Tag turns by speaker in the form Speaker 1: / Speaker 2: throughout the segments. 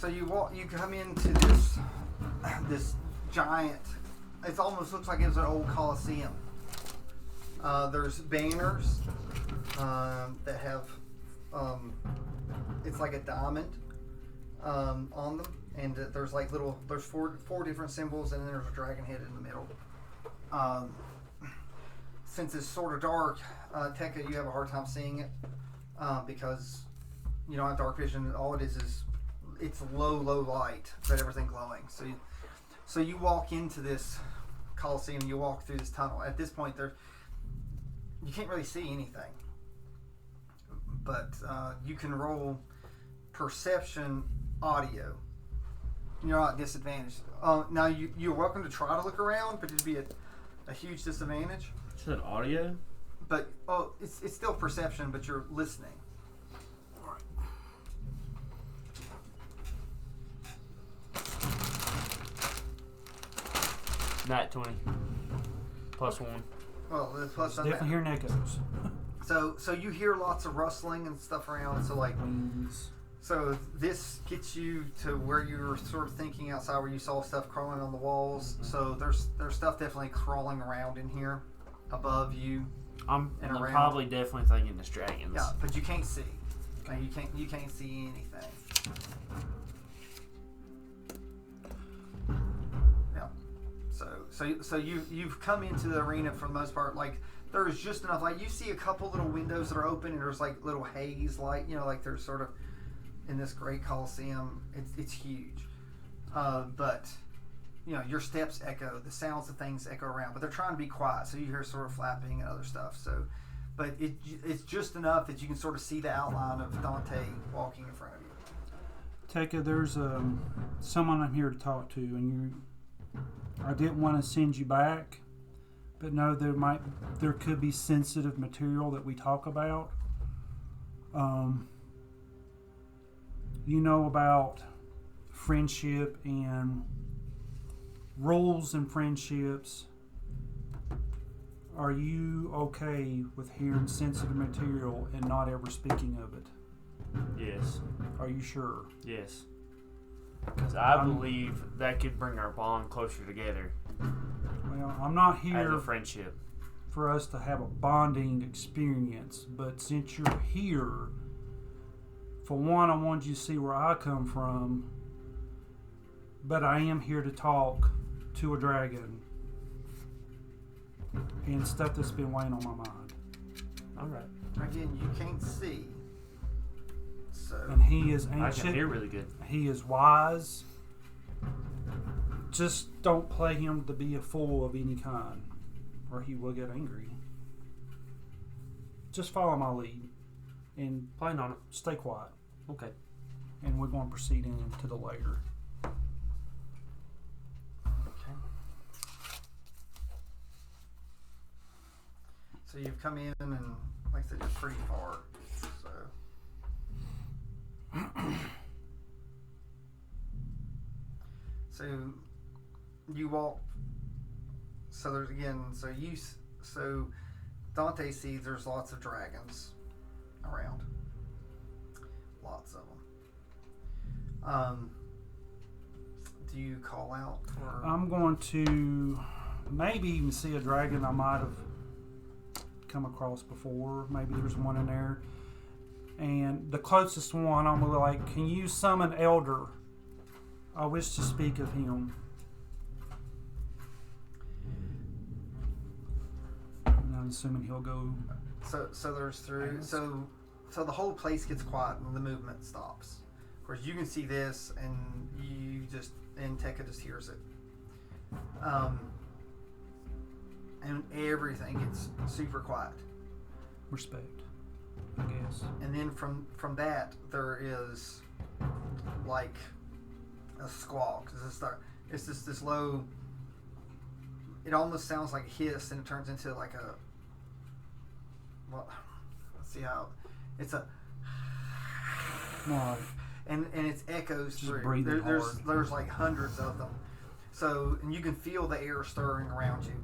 Speaker 1: So you come into this giant. It almost looks like it was an old Coliseum. There's banners that have it's like a diamond on them, and there's like there's four different symbols, and then there's a dragon head in the middle. Since it's sort of dark, Tekka, you have a hard time seeing it because you don't have dark vision. All it is it's low light, but everything glowing. So you walk into this Coliseum, you walk through this tunnel. At this point, you can't really see anything, but you can roll perception audio. You're not disadvantaged. Now you're welcome to try to look around, but it'd be a huge disadvantage.
Speaker 2: Is that audio?
Speaker 1: But it's still perception, but you're listening.
Speaker 2: Nat 20. +1.
Speaker 1: Well, the plus on
Speaker 3: Definitely
Speaker 1: that.
Speaker 3: hearing echoes.
Speaker 1: So you hear lots of rustling and stuff around. So like, so this gets you to where you're sort of thinking outside, where you saw stuff crawling on the walls. So there's stuff definitely crawling around in here, above you.
Speaker 2: I'm
Speaker 1: around.
Speaker 2: probably definitely thinking it's dragons.
Speaker 1: Yeah, but you can't see. Like, you can't see anything. Yeah. So you've come into the arena for the most part. Like, there's just enough. Like, you see a couple little windows that are open, and there's like little haze light. You know, like there's sort of in this great Coliseum. It's huge, but you know, your steps echo, the sounds of things echo around, but they're trying to be quiet, so you hear sort of flapping and other stuff. So, but it's just enough that you can sort of see the outline of Dante walking in front of you.
Speaker 3: Tekka, there's someone I'm here to talk to, and I didn't want to send you back, but no, there could be sensitive material that we talk about. You know about friendship and rules and friendships. Are you okay with hearing sensitive material and not ever speaking of it?
Speaker 2: Yes.
Speaker 3: Are you sure?
Speaker 2: Yes. Because I believe that could bring our bond closer together.
Speaker 3: Well, I'm not
Speaker 2: As
Speaker 3: here
Speaker 2: a friendship.
Speaker 3: for us to have a bonding experience, but since you're here, for one, I want you to see where I come from, but I am here to talk to a dragon and stuff that's been weighing on my mind.
Speaker 2: Alright.
Speaker 1: Again, you can't see. So
Speaker 3: And he is
Speaker 2: I
Speaker 3: ancient.
Speaker 2: can hear really good.
Speaker 3: He is wise. Just don't play him to be a fool of any kind, or he will get angry. Just follow my lead and
Speaker 2: Plan on it.
Speaker 3: stay quiet.
Speaker 2: Okay.
Speaker 3: And we're going to proceed into the lair.
Speaker 2: Okay.
Speaker 1: So you've come in, and like I said, you're pretty far. So you walk. So there's again. So Dante sees there's lots of dragons around. Lots of them. Do you call out? Or?
Speaker 3: I'm going to maybe even see a dragon I might have come across before. Maybe there's one in there. And the closest one, I'm going to like, can you summon Elder? I wish to speak of him. And I'm assuming he'll go.
Speaker 1: So there's three. So the whole place gets quiet and the movement stops. Of course, you can see this, and Tekka just hears it. And everything gets super quiet.
Speaker 3: Respect, I guess.
Speaker 1: And then from that, there is like a squawk. It's just this low. It almost sounds like a hiss, and it turns into like a. Well, let's see how. It's a.
Speaker 3: Right.
Speaker 1: And it echoes
Speaker 3: Just
Speaker 1: through.
Speaker 3: breathing
Speaker 1: There's like hundreds of them. So, and you can feel the air stirring around you.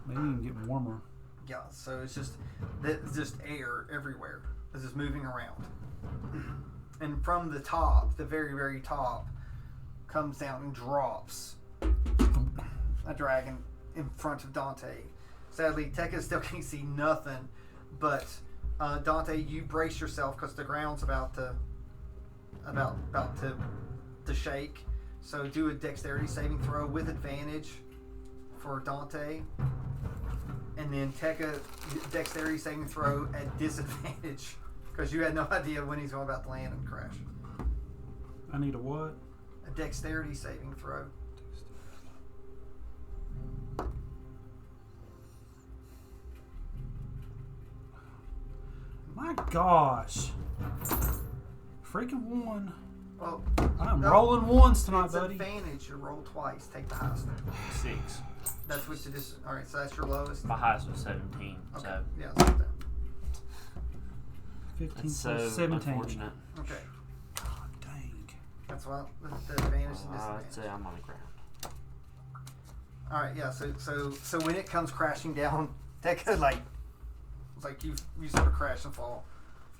Speaker 3: Maybe even get warmer.
Speaker 1: Yeah, so it's just air everywhere. It's just moving around. And from the top, the very, very top, comes down and drops a dragon in front of Dante. Sadly, Tekka still can't see nothing, but Dante, you brace yourself because the ground's about to shake. So do a dexterity saving throw with advantage for Dante, and then Tekka dexterity saving throw at disadvantage because you had no idea when he's about to land and crash.
Speaker 3: I need a what?
Speaker 1: A dexterity saving throw.
Speaker 3: My gosh. Freaking one.
Speaker 1: Well,
Speaker 3: I'm rolling ones tonight,
Speaker 1: it's
Speaker 3: buddy.
Speaker 1: advantage. You roll twice. Take the highest.
Speaker 2: 6.
Speaker 1: That's what you just. All right, so that's your lowest.
Speaker 2: My highest was 17.
Speaker 1: Okay.
Speaker 2: So
Speaker 1: Yeah. That's that.
Speaker 3: 15
Speaker 2: it's
Speaker 3: plus
Speaker 2: so
Speaker 3: 17.
Speaker 2: unfortunate.
Speaker 1: Okay.
Speaker 3: God dang.
Speaker 1: That's what the advantage and
Speaker 2: I'd
Speaker 1: disadvantage.
Speaker 2: say I'm on the ground.
Speaker 1: All right. Yeah. So when it comes crashing down, Tekka it's like you sort of crash and fall.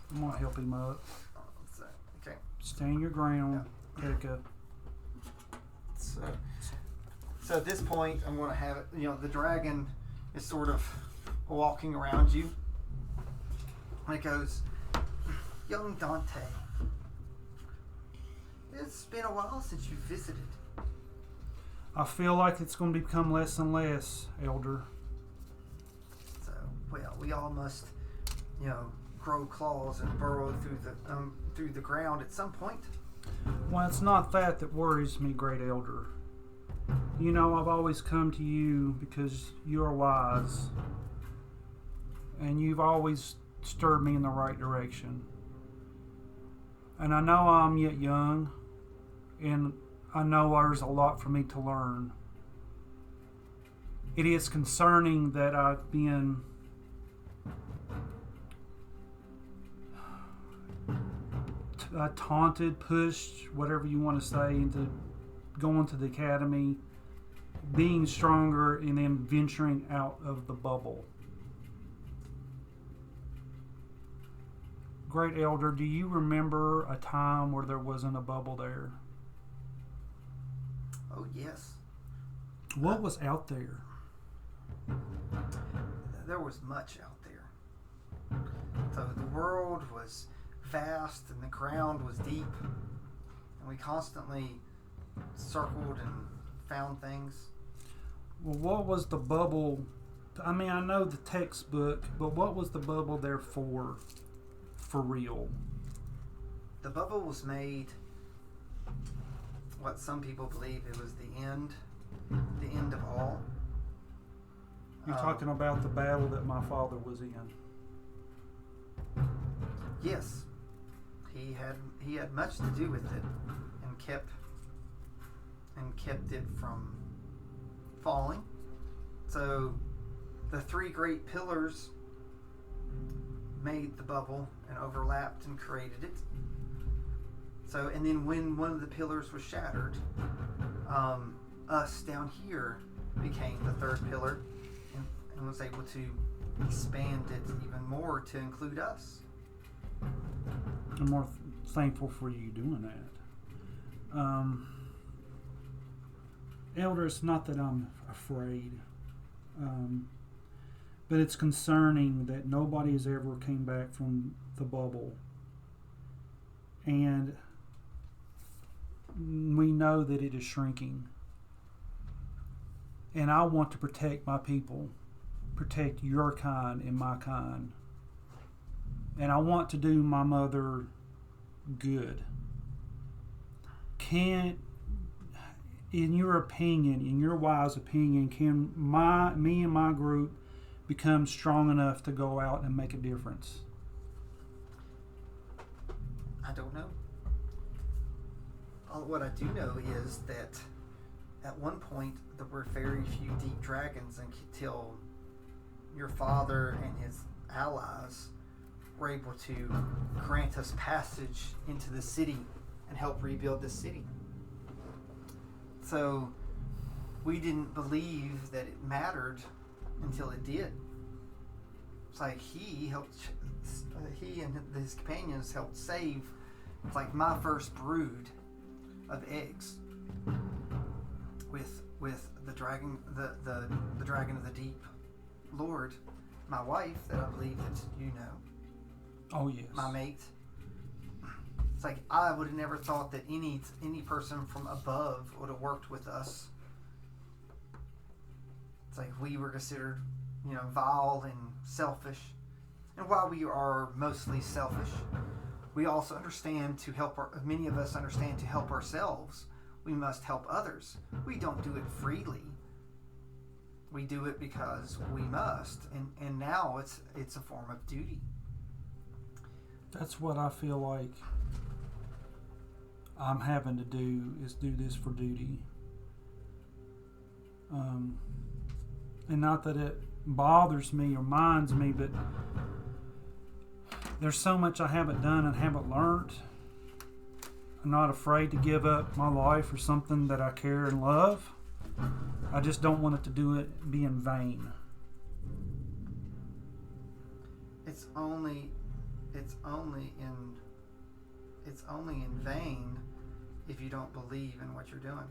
Speaker 3: I'm going to help him up.
Speaker 1: So, okay.
Speaker 3: Stand your ground. Tekka.
Speaker 1: So at this point, I'm going to have it. The dragon is sort of walking around you, and it goes, "Young Dante, it's been a while since you visited.
Speaker 3: I feel like it's going to become less and less, Elder.
Speaker 1: So, well, we all must, grow claws and burrow through the ground at some point."
Speaker 3: Well, it's not that worries me, Great Elder. I've always come to you because you're wise. And you've always stirred me in the right direction. And I know I'm yet young. And I know there's a lot for me to learn. It is concerning that I've been taunted, pushed, whatever you want to say, into going to the academy, being stronger, and then venturing out of the bubble. Great Elder, do you remember a time where there wasn't a bubble there?
Speaker 1: Oh yes.
Speaker 3: What was out there?
Speaker 1: There was much out there. So the world was vast and the ground was deep, and we constantly circled and found things.
Speaker 3: Well, what was the bubble? I mean, I know the textbook, but what was the bubble there for real?
Speaker 1: The bubble was made, what some people believe it was the end of all.
Speaker 3: You're talking about the battle that my father was in.
Speaker 1: Yes, he had much to do with it, and kept it from falling. So the three great pillars made the bubble and overlapped and created it. So, and then when one of the pillars was shattered, us down here became the third pillar, and was able to expand it even more to include us.
Speaker 3: I'm more thankful for you doing that. Elder, it's not that I'm afraid, but it's concerning that nobody has ever came back from the bubble. And we know that it is shrinking. And I want to protect my people, protect your kind and my kind. And I want to do my mother good. In your opinion, in your wise opinion, can me and my group become strong enough to go out and make a difference?
Speaker 1: I don't know. What I do know is that at one point there were very few deep dragons until your father and his allies were able to grant us passage into the city and help rebuild the city. So we didn't believe that it mattered until it did. It's like he and his companions helped save, it's like, my first brood of eggs. with the dragon, the dragon of the deep, Lord, my wife that I believe that you know,
Speaker 3: Oh yes.
Speaker 1: my mate. It's like I would have never thought that any person from above would have worked with us. It's like we were considered, vile and selfish. And while we are mostly selfish, we also understand to help. Many of us understand to help ourselves. We must help others. We don't do it freely. We do it because we must, and now it's a form of duty.
Speaker 3: That's what I feel like I'm having to do, is do this for duty. And not that it bothers me or minds me, but there's so much I haven't done and haven't learned. I'm not afraid to give up my life for something that I care and love. I just don't want it to be in vain.
Speaker 1: It's only in vain if you don't believe in what you're doing.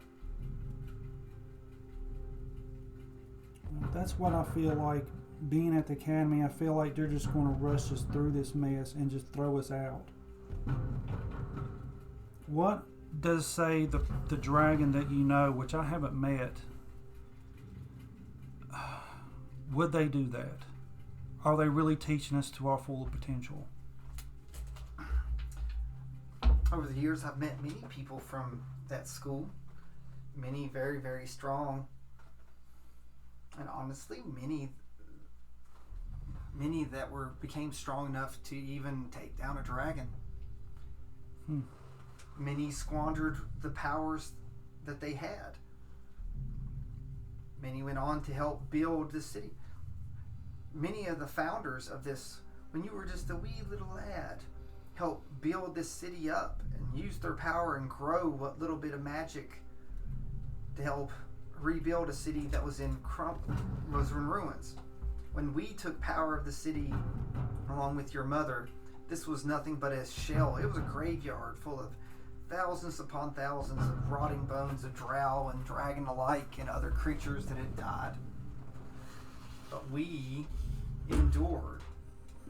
Speaker 3: That's what I feel like being at the academy. I feel like they're just going to rush us through this mess and just throw us out. What does say the dragon that you know, which I haven't met, would they do that? Are they really teaching us to our full potential?
Speaker 1: Over the years, I've met many people from that school. Many very, very strong. And honestly, many that became strong enough to even take down a dragon. Many squandered the powers that they had. Many went on to help build the city. Many of the founders of this, when you were just a wee little lad, helped build this city up and use their power and grow what little bit of magic to help rebuild a city that was in ruins. When we took power of the city along with your mother, this was nothing but a shell. It was a graveyard full of thousands upon thousands of rotting bones of drow and dragon alike and other creatures that had died. But we endured,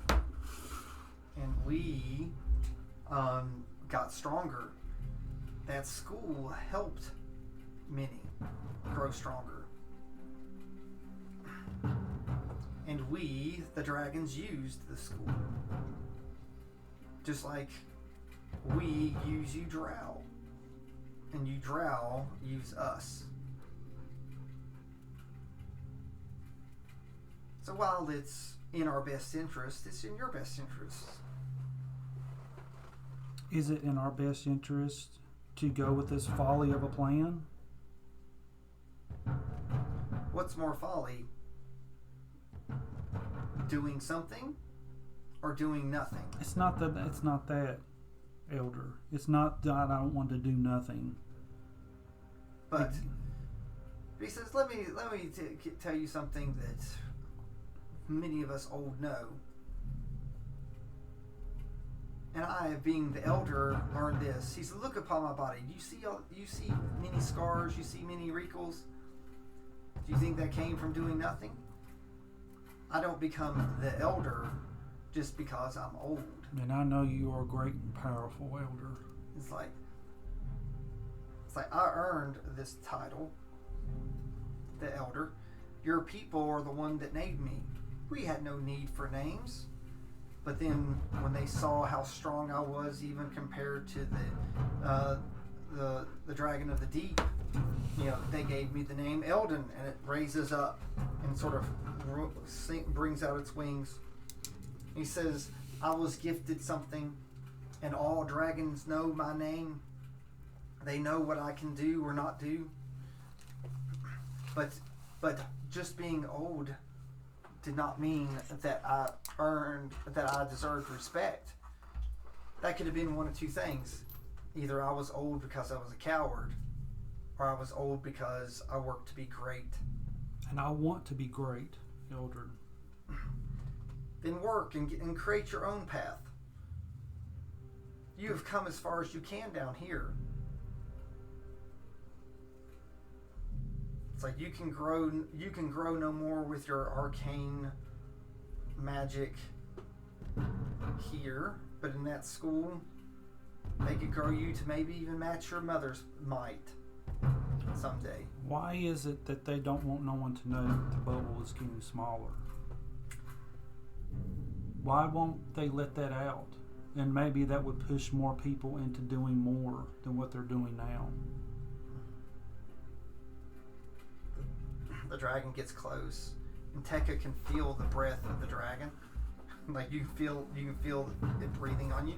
Speaker 1: and we got stronger. That school helped many grow stronger. And we, the dragons, used the school. Just like we use you drow. And you drow use us. So while it's in our best interest, it's in your best interest.
Speaker 3: Is it in our best interest to go with this folly of a plan?
Speaker 1: What's more folly? Doing something or doing nothing?
Speaker 3: It's not that, Elder. It's not that I don't want to do nothing.
Speaker 1: But he says, let me tell you something that many of us old know. And I, being the elder, learned this. He said, look upon my body. You see many scars. You see many wrinkles. Do you think that came from doing nothing? I don't become the elder just because I'm old.
Speaker 3: And I know you are a great and powerful elder.
Speaker 1: It's like I earned this title, the elder. Your people are the one that named me. We had no need for names. But then when they saw how strong I was, even compared to the dragon of the deep, they gave me the name Eldon, and it raises up and sort of brings out its wings. He says, I was gifted something, and all dragons know my name. They know what I can do or not do. But just being old did not mean that I deserved respect. That could have been one of two things. Either I was old because I was a coward, or I was old because I worked to be great.
Speaker 3: And I want to be great, Elder.
Speaker 1: Then work and create your own path. You have come as far as you can down here. like you can grow no more with your arcane magic here, but in that school they could grow you to maybe even match your mother's might someday.
Speaker 3: Why is it that they don't want no one to know that the bubble is getting smaller? Why won't they let that out? And maybe that would push more people into doing more than what they're doing now.
Speaker 1: The dragon gets close, and Tekka can feel the breath of the dragon. Like you can feel it breathing on you.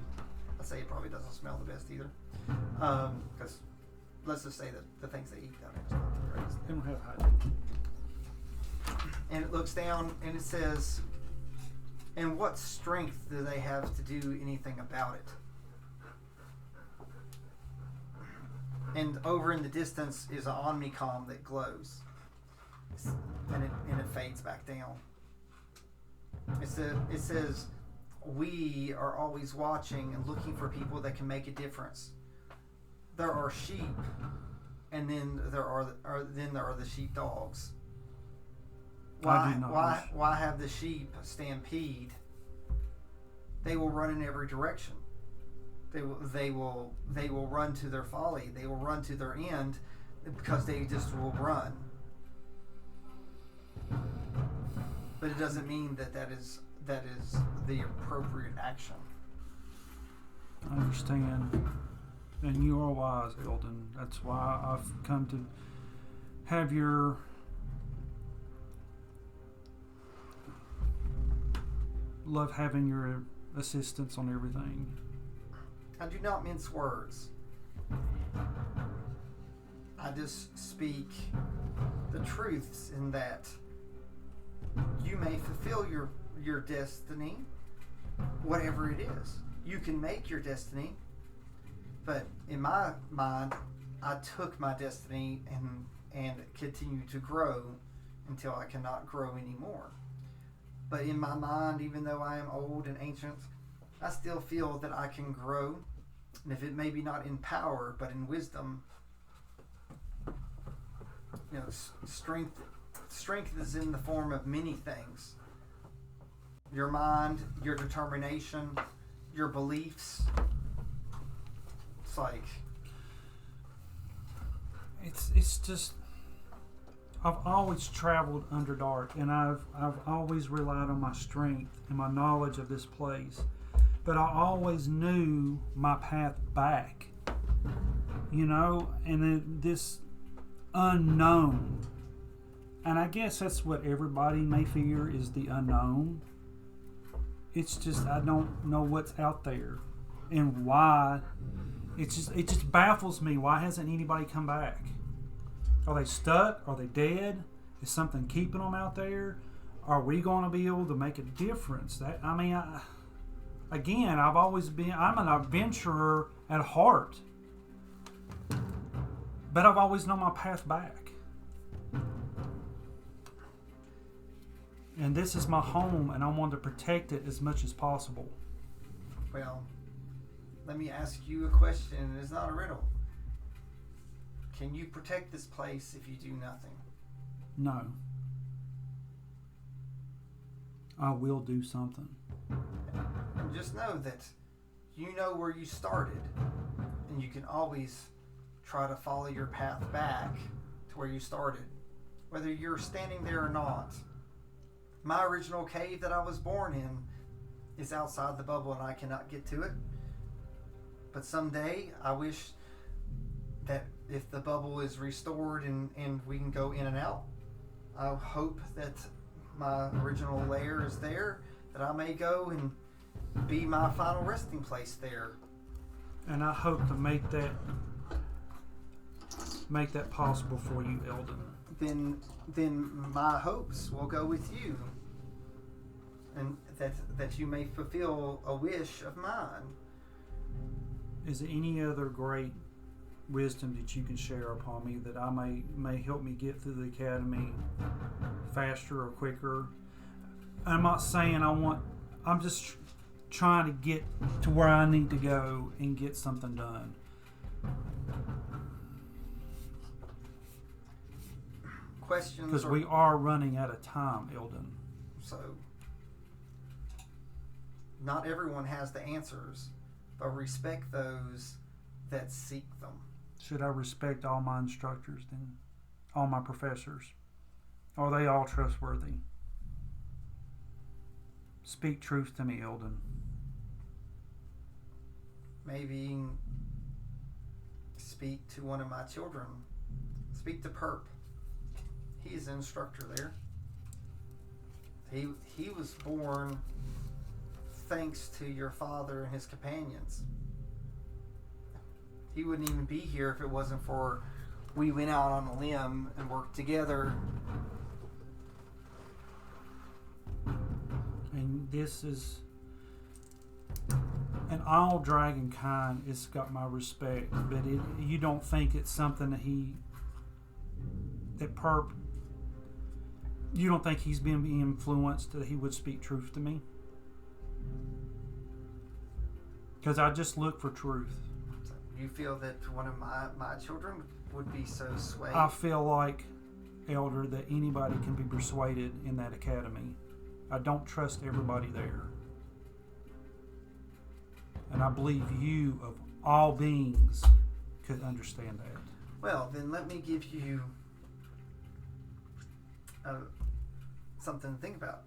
Speaker 1: I say it probably doesn't smell the best either, because let's just say that the things they eat down there is not the greatest.
Speaker 3: They don't have hygiene.
Speaker 1: And it looks down and it says, "And what strength do they have to do anything about it?" And over in the distance is an Omnicom that glows, and it fades back down. It says, "We are always watching and looking for people that can make a difference. There are sheep, and then there are the sheepdogs. Why have the sheep stampede? They will run in every direction. They will run to their folly. They will run to their end because they just will run. But it doesn't mean that is the appropriate action."
Speaker 3: I understand. And you are wise, Eldon. That's why I've come to have your love having your assistance on everything.
Speaker 1: I do not mince words. I just speak the truths in that you may fulfill your destiny, whatever it is. You can make your destiny, but in my mind, I took my destiny and continue to grow until I cannot grow anymore. But in my mind, even though I am old and ancient, I still feel that I can grow, and if it may be not in power, but in wisdom. You know, strength is in the form of many things. Your mind, your determination, your beliefs. It's like
Speaker 3: it's just I've always traveled underdark, and I've always relied on my strength and my knowledge of this place, but I always knew my path back, you know, and then this unknown. And I guess that's what everybody may fear, is the unknown. It's just I don't know what's out there and why. It just baffles me. Why hasn't anybody come back? Are they stuck? Are they dead? Is something keeping them out there? Are we going to be able to make a difference? I'm an adventurer at heart, but I've always known my path back. And this is my home, and I want to protect it as much as possible.
Speaker 1: Well, let me ask you a question, and it's not a riddle. Can you protect this place if you do nothing?
Speaker 3: No. I will do something.
Speaker 1: And just know that you know where you started, and you can always try to follow your path back to where you started, whether you're standing there or not. My original cave that I was born in is outside the bubble, and I cannot get to it. But someday, I wish that if the bubble is restored and we can go in and out, I hope that my original lair is there, that I may go and be my final resting place there.
Speaker 3: And I hope to make that possible for you, Eldon.
Speaker 1: Then my hopes will go with you, and that you may fulfill a wish of mine.
Speaker 3: Is there any other great wisdom that you can share upon me that I may help me get through the academy faster or quicker? I'm not saying I'm just trying to get to where I need to go and get something done.
Speaker 1: questions.
Speaker 3: Because we are running out of time, Eldon.
Speaker 1: So, not everyone has the answers, but respect those that seek them.
Speaker 3: Should I respect all my instructors then? All my professors? Are they all trustworthy? Speak truth to me, Eldon.
Speaker 1: Maybe speak to one of my children. Speak to Perp. He's an instructor there. He was born thanks to your father and his companions. He wouldn't even be here if it wasn't for we went out on a limb and worked together.
Speaker 3: And this is... And all dragon kind has got my respect, but you don't think it's something that Perp, you don't think he's been influenced that he would speak truth to me? Because I just look for truth.
Speaker 1: So you feel that one of my children would be so swayed?
Speaker 3: I feel like, Elder, that anybody can be persuaded in that academy. I don't trust everybody there. And I believe you, of all beings, could understand that.
Speaker 1: Well, then let me give you something to think about.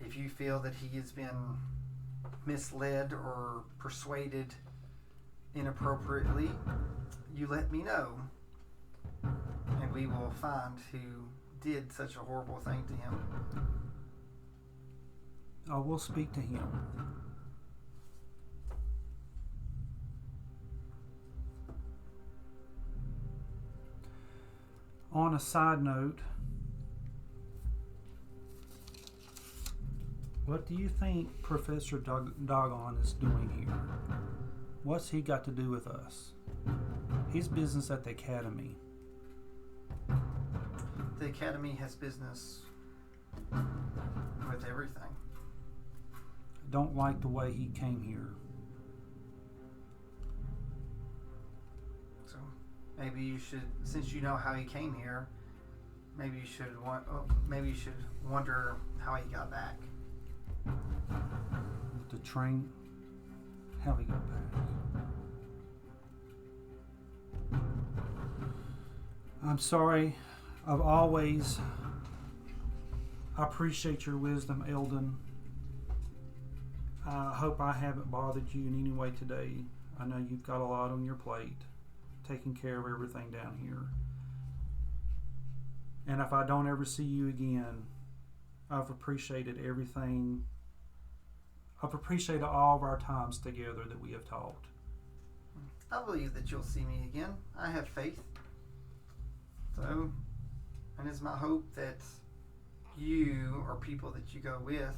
Speaker 1: If you feel that he has been misled or persuaded inappropriately, you let me know. And we will find who did such a horrible thing to him.
Speaker 3: I will speak to him. On a side note, what do you think Professor Doggone is doing here? What's he got to do with us? His business at the academy.
Speaker 1: The academy has business with everything.
Speaker 3: Don't like the way he came here.
Speaker 1: So maybe you should, since you know how he came here, maybe you should wonder how he got back.
Speaker 3: The train, how he got back. I'm sorry. I appreciate your wisdom, Eldon. I hope I haven't bothered you in any way today. I know you've got a lot on your plate, taking care of everything down here. And if I don't ever see you again, I've appreciated everything. I've appreciated all of our times together that we have talked.
Speaker 1: I believe that you'll see me again. I have faith. So, and it's my hope that you or people that you go with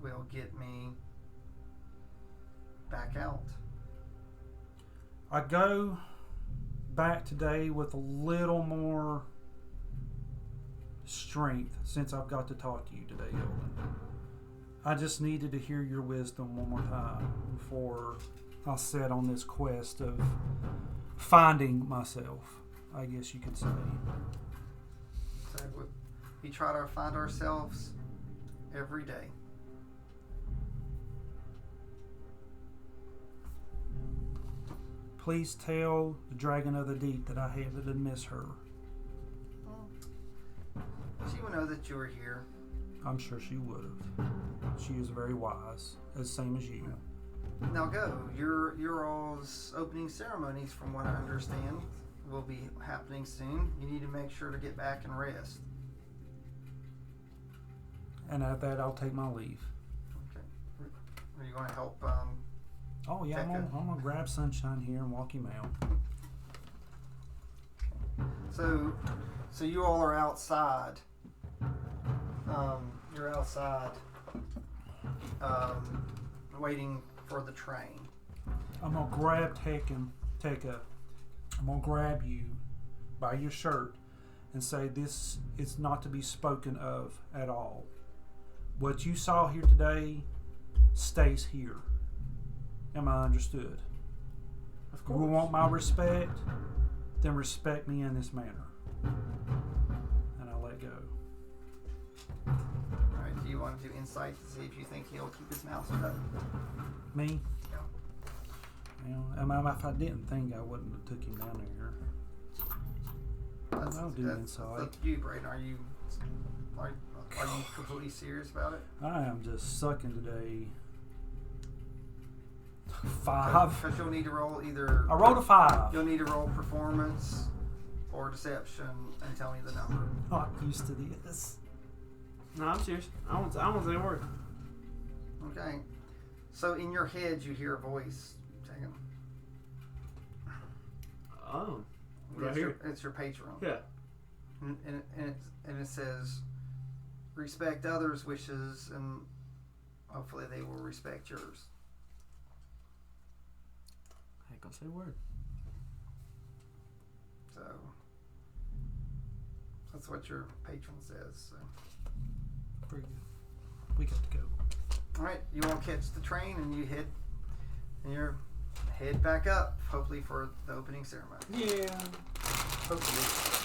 Speaker 1: will get me back out.
Speaker 3: I go back today with a little more strength since I've got to talk to you today, Eldon. I just needed to hear your wisdom one more time before I set on this quest of finding myself, I guess you could say.
Speaker 1: So we try to find ourselves every day.
Speaker 3: Please tell the Dragon of the Deep that I hated and miss her.
Speaker 1: She will know that you are here.
Speaker 3: I'm sure she would have. She is very wise, as same as you.
Speaker 1: Now go. Your all's opening ceremonies, from what I understand, will be happening soon. You need to make sure to get back and rest.
Speaker 3: And at that, I'll take my leave.
Speaker 1: Okay. Are you going to help?
Speaker 3: Oh yeah, I'm gonna grab Sunshine here and walk him out.
Speaker 1: So you all are outside. You're outside, waiting for the train.
Speaker 3: I'm gonna grab I'm gonna grab you by your shirt and say this is not to be spoken of at all. What you saw here today stays here. Am I understood?
Speaker 1: Of
Speaker 3: If
Speaker 1: course.
Speaker 3: you want my respect, then respect me in this manner. and I let go.
Speaker 1: Alright, do you want to do insight to see if you think he'll keep his mouth shut?
Speaker 3: Me?
Speaker 1: Yeah.
Speaker 3: If I didn't think, I wouldn't have took him down there. I'll do insight.
Speaker 1: That's up to you, Braden. Are you completely serious about it?
Speaker 3: I am just sucking today. 5.
Speaker 1: Because you'll need to roll either.
Speaker 3: I rolled a 5.
Speaker 1: You'll need to roll performance or deception and tell me the number.
Speaker 3: Not used to this.
Speaker 2: No, I'm serious. I won't say a word.
Speaker 1: Okay. So in your head, you hear a voice. Second.
Speaker 2: Oh.
Speaker 1: It's your patron.
Speaker 2: Yeah.
Speaker 1: And it says, respect others' wishes, and hopefully they will respect yours.
Speaker 2: I ain't gonna say a word.
Speaker 1: So that's what your patron says. So.
Speaker 3: Pretty good. We got to go.
Speaker 1: All right, you all catch the train and you head back up, hopefully for the opening ceremony.
Speaker 2: Yeah.
Speaker 1: Hopefully.